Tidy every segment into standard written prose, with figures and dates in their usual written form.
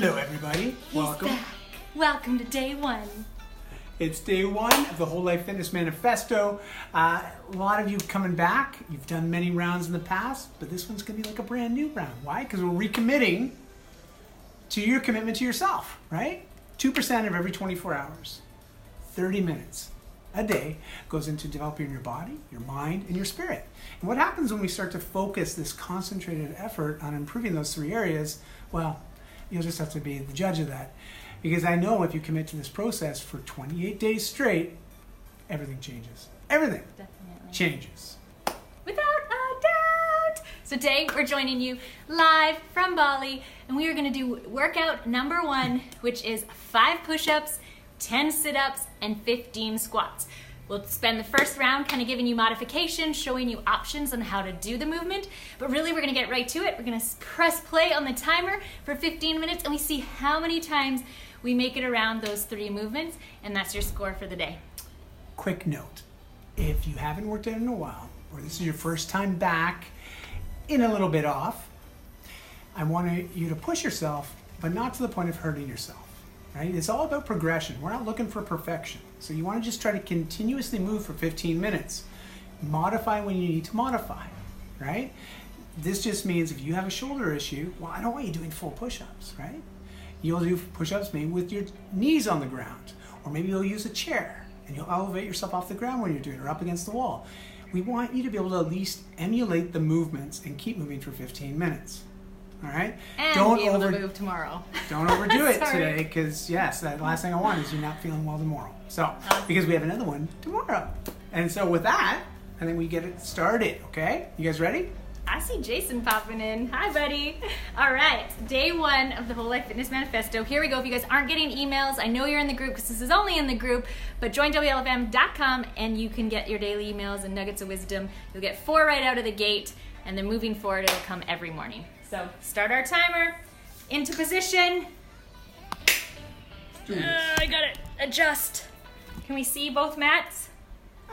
Hello, everybody. Welcome. He's back. Welcome to day one. It's day one of the Whole Life Fitness Manifesto. A lot of you coming back. You've done many rounds in the past, but this one's going to be like a brand new round. Why? Because we're recommitting to your commitment to yourself, right? 2% of every 24 hours, 30 minutes a day goes into developing your body, your mind, and your spirit. And what happens when we start to focus this concentrated effort on improving those three areas? Well, you'll just have to be the judge of that. Because I know if you commit to this process for 28 days straight, everything changes. Everything Definitely. changes. Without a doubt. So today we're joining you live from Bali, and we are going to do workout number one, which is 5 push-ups, 10 sit-ups, and 15 squats. We'll spend the first round kind of giving you modifications, showing you options on how to do the movement, but really we're going to get right to it. We're going to press play on the timer for 15 minutes, and we see how many times we make it around those 3 movements, and that's your score for the day. Quick note, if you haven't worked out in a while, or this is your first time back in a little bit off, I want you to push yourself, but not to the point of hurting yourself. Right? It's all about progression. We're not looking for perfection. So you want to just try to continuously move for 15 minutes. Modify when you need to modify, right? This just means if you have a shoulder issue, well, I don't want you doing full push-ups, right? You'll do push-ups maybe with your knees on the ground, or maybe you'll use a chair and you'll elevate yourself off the ground when you're doing it, or up against the wall. We want you to be able to at least emulate the movements and keep moving for 15 minutes. All right. And don't be able to move tomorrow. Don't overdo it Sorry. today, because yes, that last thing I want is you not feeling well tomorrow. So, because we have another one tomorrow. And so with that, I think we get it started. Okay, you guys ready? I see Jason popping in. Hi, buddy. All right, day one of the Whole Life Fitness Manifesto. Here we go. If you guys aren't getting emails, I know you're in the group because this is only in the group, but join WLFM.com and you can get your daily emails and nuggets of wisdom. You'll get 4 right out of the gate, and then moving forward, it'll come every morning. So start our timer, into position. I gotta adjust. Can we see both mats?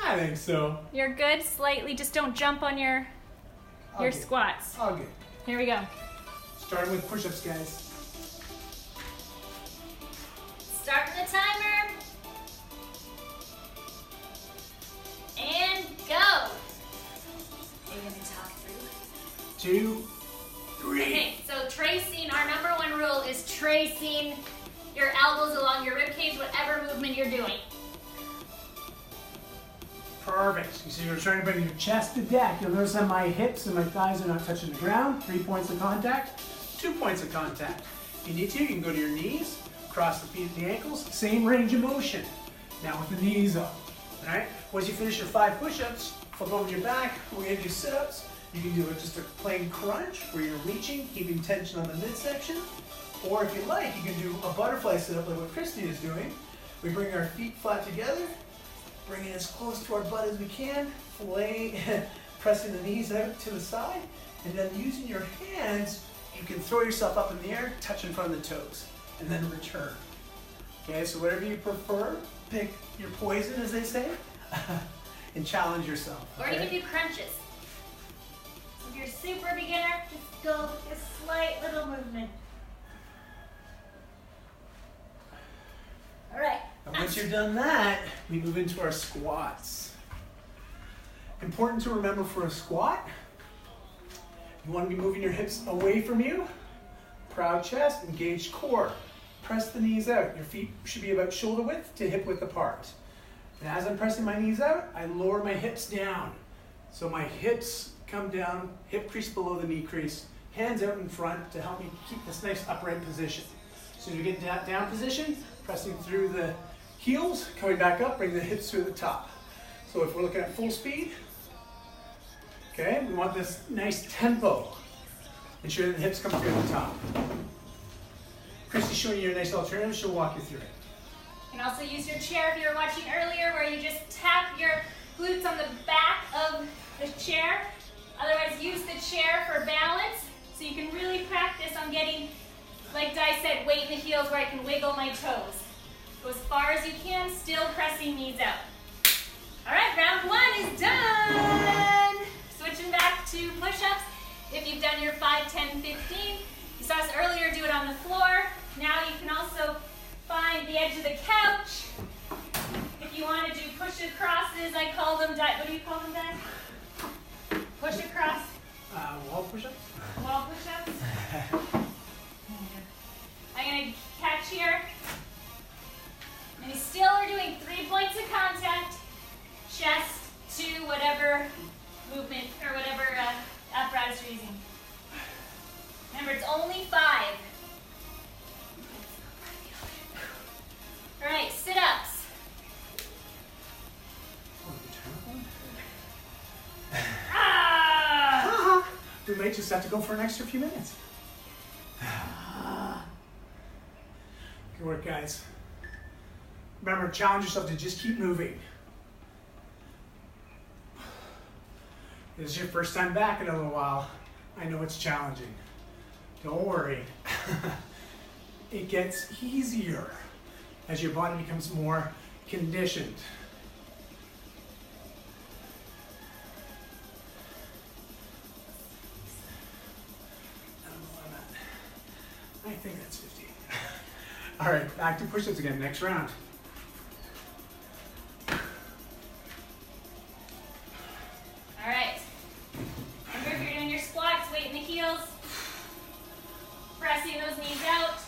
I think so. You're good, slightly, just don't jump on your Okay. squats. All good. Here we go. Starting with push-ups, guys. Starting the timer. And go. You're gonna talk through. 2, 3. Okay, so tracing, our number one rule is tracing your elbows along your rib cage, whatever movement you're doing. Perfect. You see, you're trying to bring your chest to deck. You'll notice that my hips and my thighs are not touching the ground. 3 points of contact, 2 points of contact. If you need to, you can go to your knees, cross the feet at the ankles, same range of motion. Now with the knees up, all right? Once you finish your 5 push-ups, flip over your back, we're gonna do sit-ups. You can do just a plain crunch where you're reaching, keeping tension on the midsection. Or if you like, you can do a butterfly sit-up like what Christie is doing. We bring our feet flat together, bring it as close to our butt as we can, pressing the knees out to the side, and then using your hands, you can throw yourself up in the air, touch in front of the toes, and then return. Okay, so whatever you prefer, pick your poison, as they say, and challenge yourself. Or you can do crunches. If you're a super beginner, just go with a slight little movement. All right. And once you've done that, we move into our squats. Important to remember for a squat, you want to be moving your hips away from you. Proud chest, engaged core. Press the knees out. Your feet should be about shoulder width to hip width apart. And as I'm pressing my knees out, I lower my hips down. So my hips come down, hip crease below the knee crease, hands out in front to help me keep this nice upright position. So you get that down position, pressing through the heels, coming back up, bring the hips through the top. So if we're looking at full speed, okay, we want this nice tempo. Ensure that the hips come through the top. Christie's showing you a nice alternative, she'll walk you through it. You can also use your chair if you were watching earlier, where you just tap your glutes on the back of the chair. Otherwise, use the chair for balance, so you can really practice on getting, like Di said, weight in the heels where I can wiggle my toes. Go as far as you can, still pressing knees out. All right, round 1 is done. Switching back to push-ups. If you've done your 5, 10, 15, you saw us earlier do it on the floor. Now you can also find the edge of the couch. If you want to do push acrosses, I call them, what do you call them, Dad? Push across? Wall push-ups? Wall push-ups? I'm going to catch here. And you still are doing 3 points of contact, chest to whatever movement or whatever apparatus you're using. Remember, it's only 5. All right, sit-ups. We might just have to go for an extra few minutes. Good work, guys. Remember, challenge yourself to just keep moving. This is your first time back in a little while. I know it's challenging. Don't worry. It gets easier as your body becomes more conditioned. I think that's 15. All right, back to push-ups again, next round. All right. Remember, if you're doing your squats, weight in the heels, pressing those knees out.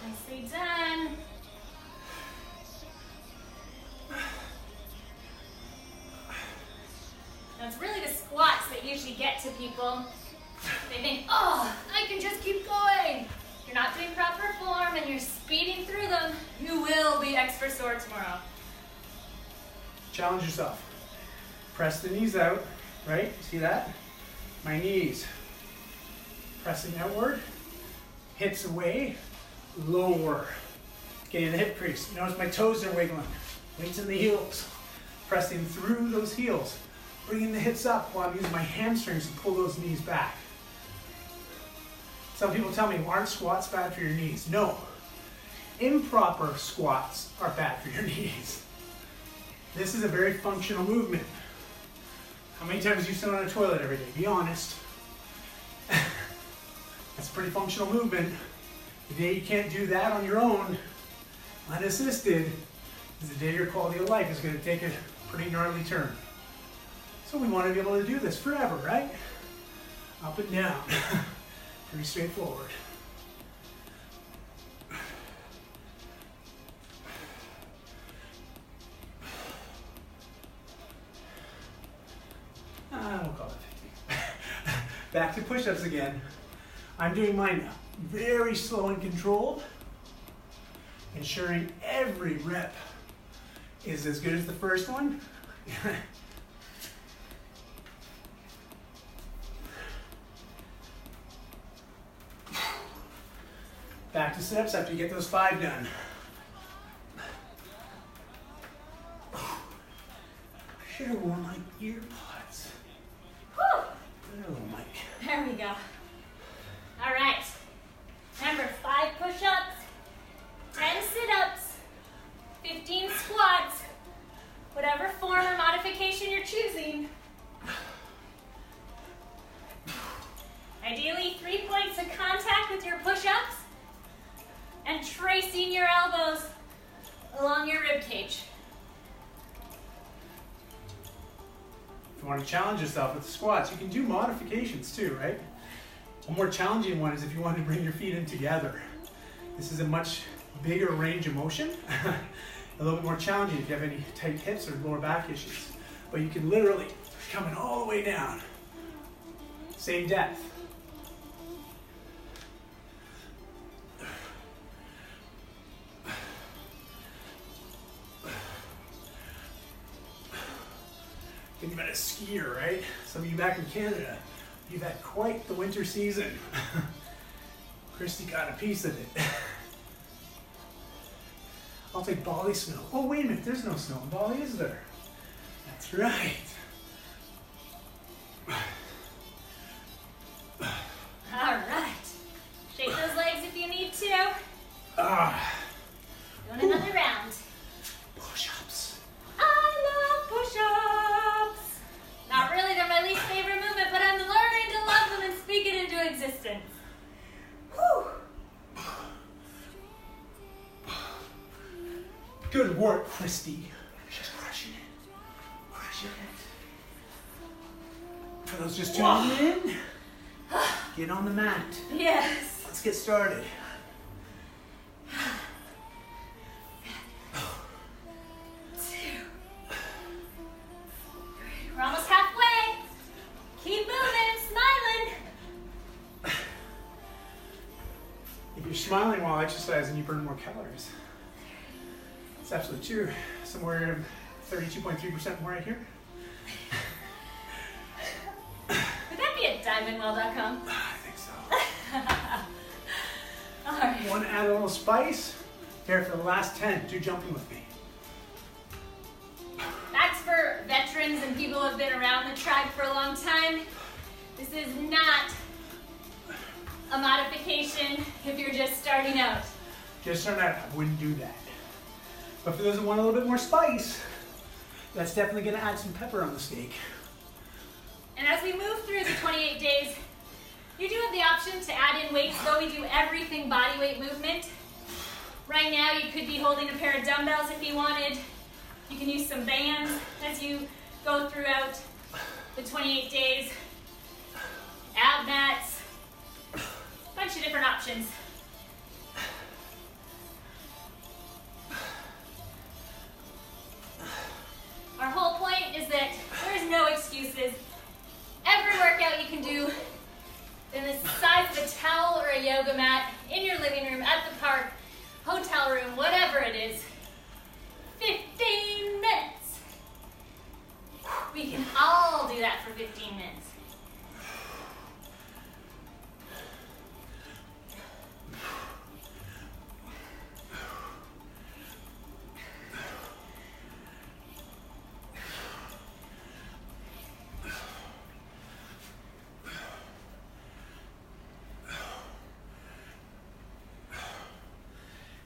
Nicely done. Now it's really the squats that usually get to people. They think, oh, I can just keep going. If you're not doing proper form and you're speeding through them, you will be extra sore tomorrow. Challenge yourself. Press the knees out, right? See that? My knees. Pressing outward. Hips away. Lower. Getting the hip crease. Notice my toes are wiggling. Weights in the heels. Pressing through those heels. Bringing the hips up while I'm using my hamstrings to pull those knees back. Some people tell me, aren't squats bad for your knees? No. Improper squats are bad for your knees. This is a very functional movement. How many times do you sit on a toilet every day? Be honest. That's a pretty functional movement. The day you can't do that on your own, unassisted, is the day your quality of life is going to take a pretty gnarly turn. So we want to be able to do this forever, right? Up and down. Pretty straightforward. We'll call it 50. Back to push-ups again. I'm doing mine very slow and controlled, ensuring every rep is as good as the first one. Back to sit-ups after you get those 5 done. I should have worn my ear pods. Whew. Little mic. There we go. All right. Remember, 5 push-ups, 10 sit-ups, 15 squats, whatever form or modification you're choosing. Ideally, 3 points of contact with your push-ups and tracing your elbows along your rib cage. If you want to challenge yourself with the squats, you can do modifications too, right? A more challenging one is if you want to bring your feet in together. This is a much bigger range of motion. A little bit more challenging if you have any tight hips or lower back issues. But you can literally come in all the way down. Same depth. Think about a skier, right? Some of you back in Canada, you've had quite the winter season. Christie got a piece of it. I'll take Bali snow. Oh, wait a minute, there's no snow in Bali, is there? That's right. All right. Shake those legs if you need to. Good work, Christie. She's crushing it. Crushing it. For those just tuning in, get on the mat. Yes. Let's get started. We're almost halfway. Keep moving, smiling. If you're smiling while exercising, you burn more calories. It's absolutely true. Somewhere 32.3% more right here. Would that be at diamondwell.com? I think so. All right. Want to add a little spice? Here, for the last 10, do jumping with me. That's for veterans and people who have been around the tribe for a long time. This is not a modification if you're just starting out. Just starting out, I wouldn't do that. But for those that want a little bit more spice, that's definitely going to add some pepper on the steak. And as we move through the 28 days, you do have the option to add in weights, though we do everything body weight movement. Right now, you could be holding a pair of dumbbells if you wanted. You can use some bands as you go throughout the 28 days. Ab mats, a bunch of different options. Our whole point is that there's no excuses. Every workout you can do in the size of a towel or a yoga mat, in your living room, at the park, hotel room, whatever it is. 15 minutes. We can all do that for 15 minutes.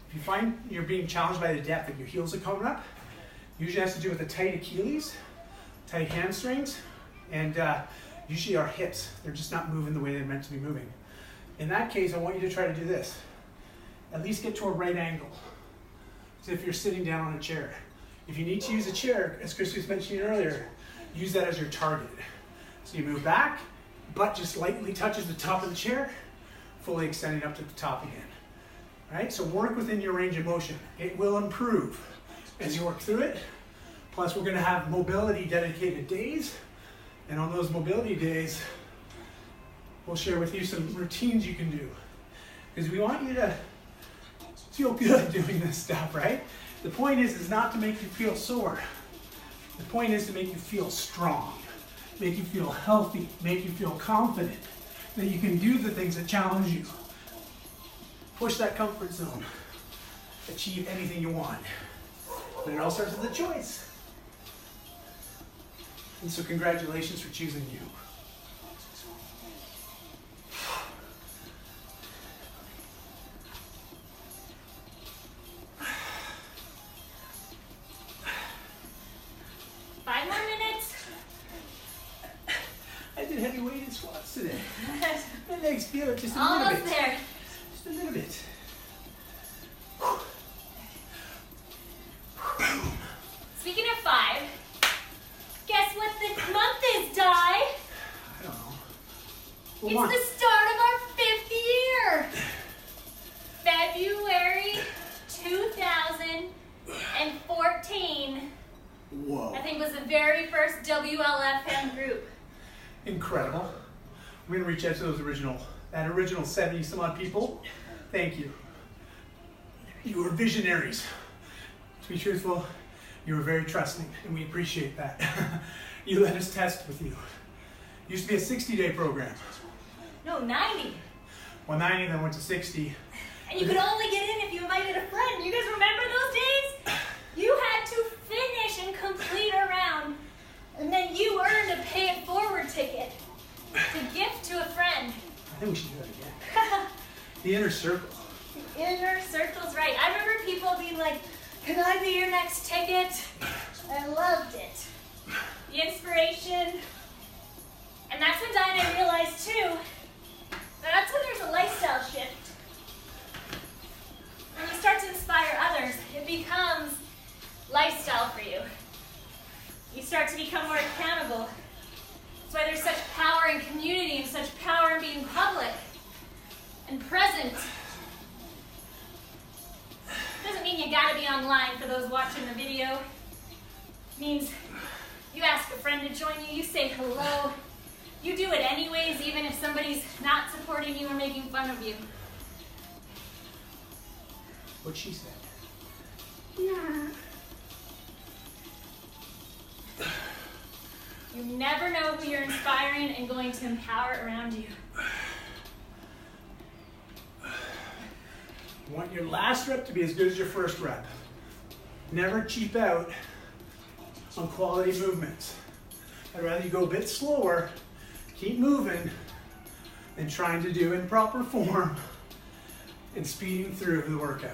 If you find you're being challenged by the depth that your heels are coming up, usually has to do with the tight Achilles, tight hamstrings, and usually our hips. They're just not moving the way they're meant to be moving. In that case, I want you to try to do this. At least get to a right angle, as if you're sitting down on a chair. If you need to use a chair, as Christie was mentioning earlier, use that as your target. So you move back, butt just lightly touches the top of the chair, fully extending up to the top again. Right? So work within your range of motion. It will improve as you work through it. Plus, we're going to have mobility dedicated days. And on those mobility days, we'll share with you some routines you can do. Because we want you to feel good doing this stuff, right? The point is not to make you feel sore. The point is to make you feel strong, make you feel healthy, make you feel confident that you can do the things that challenge you. Push that comfort zone. Achieve anything you want. But it all starts with a choice. And so congratulations for choosing you. I did heavy weighted squats today. My legs feel it just a little bit. Almost there. Just a little bit. Speaking of 5, guess what this month is, Di? I don't know. Well, It's Mark, the start of our 5th year. February 2014, whoa. I think, was the very first WLFM group. Incredible. We're gonna reach out to that original 70 some odd people. Thank you. You were visionaries. To be truthful, you were very trusting, and we appreciate that. You let us test with you. It used to be a 60-day program. No, 90. Well, 90 then went to 60. And you could only get in if you invited a friend. You guys remember those days? You had to finish and complete a round, and then you earned a pay it forward ticket to gift to a friend. I think we should do that again. The inner circle. The inner circle's right. I remember people being like, "Can I be your next ticket?" I loved it. The inspiration. And that's when Di and I realized too, that's when there's a lifestyle shift. When you start to inspire others, it becomes lifestyle for you. You start to become more accountable. That's why there's such power in community and such power in being public and present. Doesn't mean you gotta be online for those watching the video. It means you ask a friend to join you, you say hello. You do it anyways, even if somebody's not supporting you or making fun of you. What she said. Yeah. You never know who you're inspiring and going to empower around you. You want your last rep to be as good as your first rep. Never cheap out on quality movements. I'd rather you go a bit slower, keep moving, than trying to do improper form and speeding through the workout.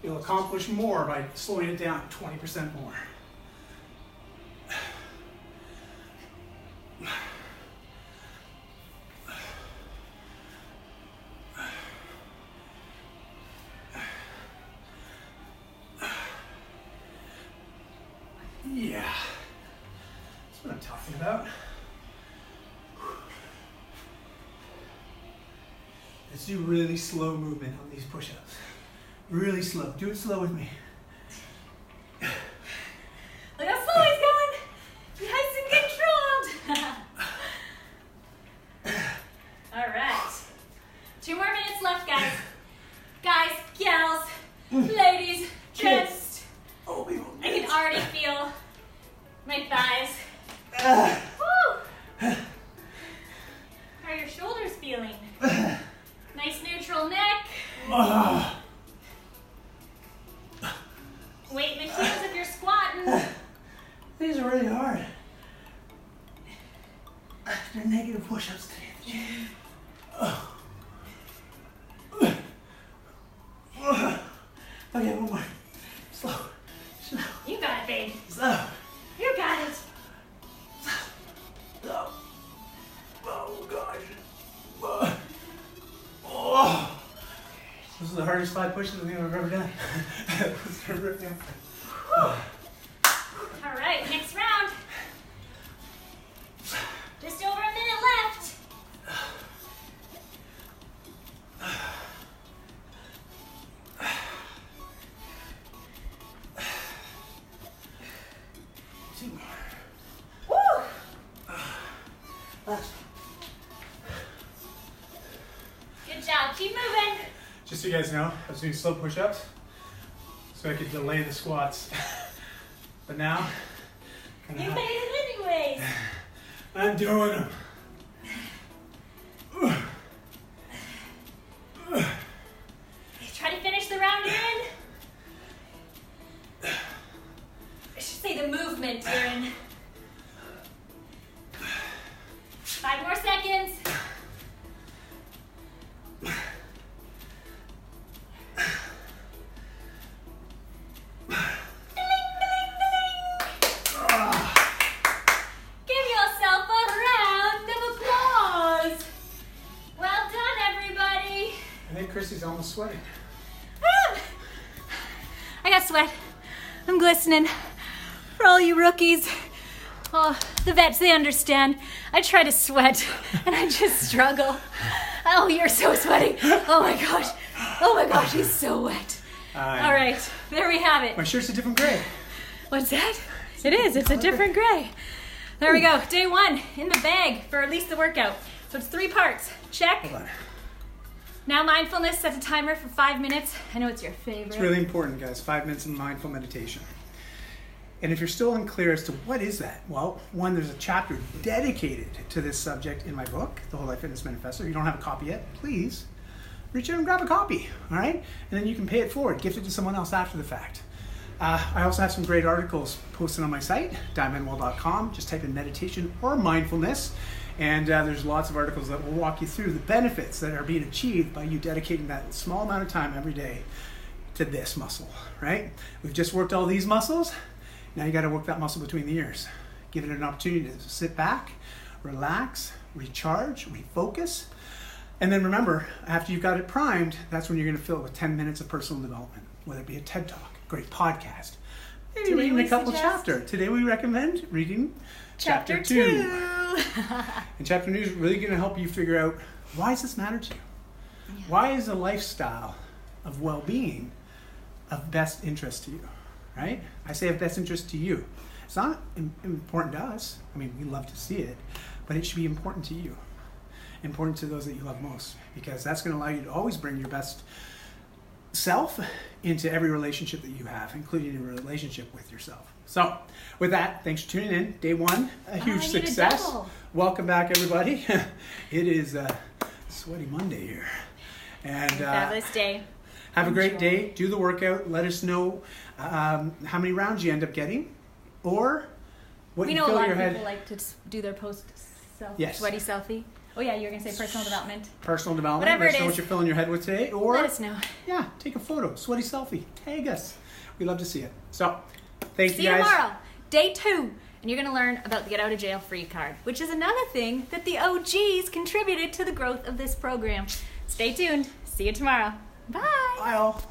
You'll accomplish more by slowing it down 20% more. Yeah, that's what I'm talking about. Let's do really slow movement on these push-ups. Really slow. Do it slow with me. Look how slow he's going. Nice and controlled. All right. 2 more minutes left, guys. Guys, gals, ladies, gents. Oh, I can already feel my thighs. Woo! How are your shoulders feeling? Nice neutral neck. Weight in the heels if you're squatting. These are really hard. After negative push-ups today. Okay, one more. Slow. Slow. You got it, babe. Slow. You got it. Slow. Oh, gosh. Oh. This is the hardest 5 pushes I think I've ever done. All right, next round. Just over a minute left. Woo! Good job. Keep moving. Just so you guys know, I was doing slow push-ups so I could delay the squats. But now, You made it anyways. I'm doing them. Try to finish the round you're in. I should say the movement you're in. 5 more seconds. Give yourself a round of applause. Well done, everybody. I think Christie's almost sweating. I got sweat. I'm glistening. For all you rookies. Oh, the vets, they understand. I try to sweat and I just struggle. Oh, you're so sweaty. Oh my gosh. Oh my gosh, he's so wet. All right, there we have it. My shirt's a different gray. What's that? It is. It's a different gray. There we go. Day 1 in the bag for at least the workout. So it's 3 parts. Check. Hold on. Now mindfulness, set a timer for 5 minutes. I know it's your favorite. It's really important, guys. 5 minutes of mindful meditation. And if you're still unclear as to what is that, well, one, there's a chapter dedicated to this subject in my book, The Whole Life Fitness Manifesto. If you don't have a copy yet, please reach out and grab a copy, all right? And then you can pay it forward, gift it to someone else after the fact. I also have some great articles posted on my site, Manuel.com. Just type in meditation or mindfulness. And there's lots of articles that will walk you through the benefits that are being achieved by you dedicating that small amount of time every day to this muscle, right? We've just worked all these muscles. Now you got to work that muscle between the ears. Give it an opportunity to sit back, relax, recharge, refocus. And then remember, after you've got it primed, that's when you're going to fill it with 10 minutes of personal development, whether it be a TED Talk, great podcast. Maybe Today reading we a couple suggest- chapters. Today we recommend reading Chapter 2. 2. And chapter 2 is really going to help you figure out, why does this matter to you? Yeah. Why is a lifestyle of well-being of best interest to you, right? I say of best interest to you. It's not important to us. I mean, we love to see it, but it should be important to you. Important to those that you love most, because that's going to allow you to always bring your best self into every relationship that you have, including your relationship with yourself. So, with that, thanks for tuning in. Day 1, a huge I need a success. double. Welcome back, everybody. It is Sweaty Monday here. And Fabulous day. have a great Enjoy. day. Do the workout. Let us know how many rounds you end up getting, or what We you know a fill lot your of head. people like to do their Yes. sweaty selfie. Oh yeah, you were going to say personal development. Personal development. Whatever Let us it know is. what you're filling your head with today, or Let us know. yeah, take a photo, sweaty selfie, tag us. We love to see it. So, thank See you you guys. tomorrow. Day 2. And you're going to learn about the Get Out of Jail Free card, which is another thing that the OGs contributed to the growth of this program. Stay tuned. See you tomorrow. Bye. Bye all.